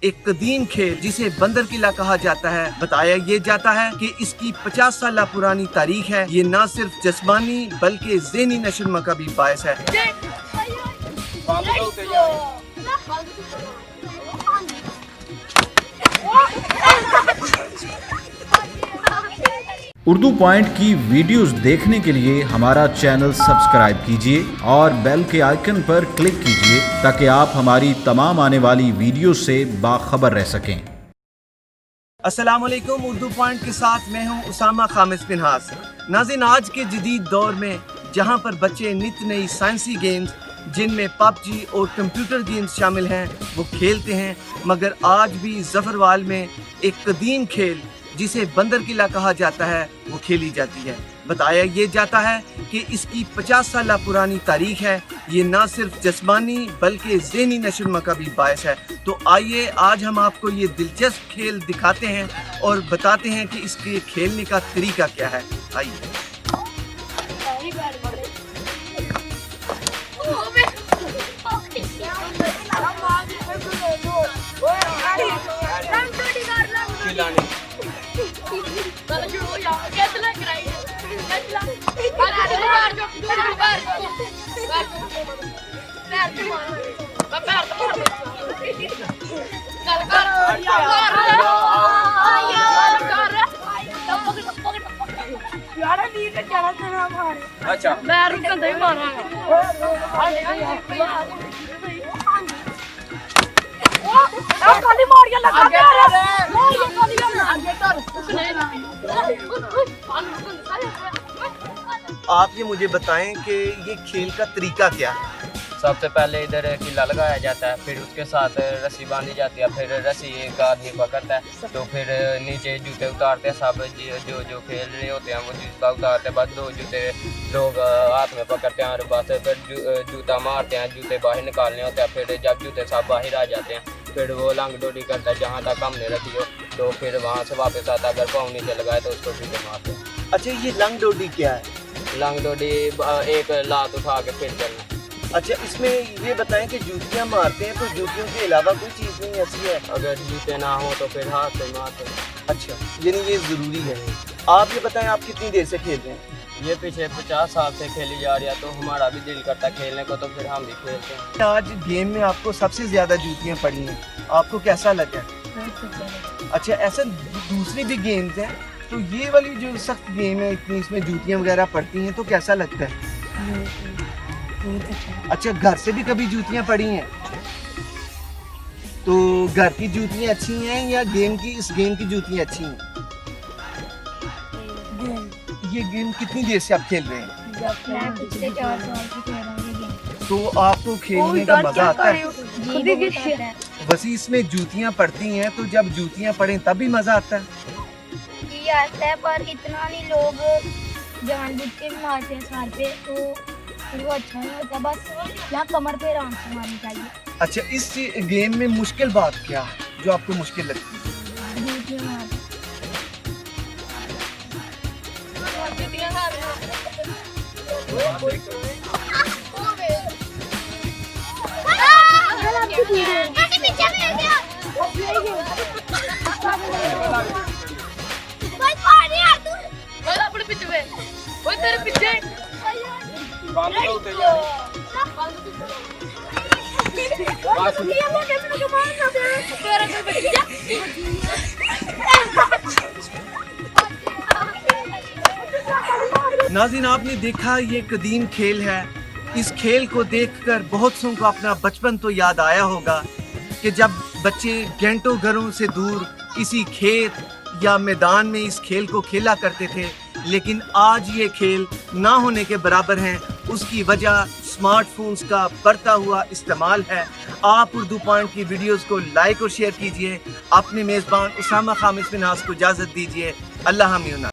एक कदीम खेल जिसे बंदर किला कहा जाता है। बताया ये जाता है कि इसकी 50 साल पुरानी तारीख है। ये न सिर्फ जिस्मानी बल्कि ज़हनी नशोनुमा का भी बायस है। उर्दू पॉइंट की वीडियोस देखने के लिए हमारा चैनल सब्सक्राइब कीजिए और बेल के आइकन पर क्लिक कीजिए ताकि आप हमारी तमाम आने वाली वीडियो से बाखबर रह सकें। अस्सलाम वालेकुम। उर्दू पॉइंट के साथ मैं हूं उसामा खामिस पिनहास। नाज़रीन, आज के जदीद दौर में जहां पर बच्चे नित नई साइंसी गेम्स जिनमें पबजी और कंप्यूटर गेम्स शामिल हैं वो खेलते हैं, मगर आज भी जफरवाल में एक कदीम खेल जिसे बंदर किला कहा जाता है वो खेली जाती है। बताया ये जाता है कि इसकी 50 साल पुरानी तारीख है। ये ना सिर्फ जिस्मानी बल्कि ज़हनी नशोनुमा का भी बायस है। तो आइए आज हम आपको ये दिलचस्प खेल दिखाते हैं और बताते हैं कि इसके खेलने का तरीका क्या है। आइए। अच्छा मैं रुकन दे मारा खाली मारिया लगा दे आप ये मुझे बताएं कि ये खेल का तरीका क्या है। सबसे पहले इधर किला लगाया जाता है, फिर उसके साथ रस्सी बांधी जाती है, फिर रस्सी एक आदमी पकड़ता है तो फिर नीचे जूते उतारते हैं। सब जो खेल रहे होते हैं वो जूता उतारते हैं, बस दो जूते लोग हाथ में पकड़ते हैं और बस फिर जूता मारते हैं। जूते बाहर निकालने होते हैं, फिर जब जूते सब बाहर आ जाते हैं फिर वो लंग डोडी करता है जहाँ तक हमने रखी हो, तो फिर वहाँ से वापस आता है। अगर पाँव नीचे लगाए तो उसको सीधे मारते हैं। अच्छा, ये लंग डोडी क्या है? लंग डोडी एक लात उठा के फिर चलना। अच्छा, इसमें ये बताएं कि जूतियाँ मारते हैं तो जूतियों के अलावा कोई चीज़ नहीं ऐसी है? अगर जूते ना हो तो फिर हाथ से मारते हैं। अच्छा, यानी ये ज़रूरी है। आप ये बताएं आप कितनी देर से खेल रहे हैं? ये पीछे 50 साल से खेली जा रही है, तो हमारा भी दिल करता है खेलने को, तो फिर हम भी खेलते हैं। आज गेम में आपको सबसे ज़्यादा जूतियाँ पड़ी हैं, आपको कैसा लगा? अच्छा, ऐसा दूसरी भी गेम्स हैं तो ये वाली जो सख्त गेम है इतनी इसमें जूतियाँ वगैरह पड़ती हैं तो कैसा लगता है? अच्छा, घर से भी कभी जूतियाँ पड़ी हैं? तो घर की जूतियाँ अच्छी हैं या इस गेम की जूतियाँ अच्छी हैं? ये गेम कितनी देर से आप खेल रहे हैं? मैं पिछले 4 साल से खेल रहा हूँ ये गेम। तो आपको खेलने का मजा आता है? वैसे इसमें जूतियाँ पड़ती हैं तो जब जूतियाँ पड़े तभी मजा आता है? ये आता है, पर इतना नहीं, लोग जानबूझ के भी मारते हैं सर पे, तो फिर वो अच्छा नहीं होता। बस यहाँ कमर पे आराम से मारनी चाहिए। अच्छा, इस गेम में मुश्किल बात क्या है जो आपको मुश्किल लगती है? जूतियाँ मारते। नाज़रीन, आपने देखा ये कदीम खेल है। इस खेल को देखकर बहुत सौ को अपना बचपन तो याद आया होगा कि जब बच्चे घंटों घरों से दूर किसी खेत या मैदान में इस खेल को खेला करते थे, लेकिन आज ये खेल ना होने के बराबर हैं। उसकी वजह स्मार्टफोन्स का बढ़ता हुआ इस्तेमाल है। आप उर्दू पॉइंट की वीडियोस को लाइक और शेयर कीजिए। अपने मेज़बान उसामा खामिस पिनहास को इजाज़त दीजिए। अल्लाह हामियुना।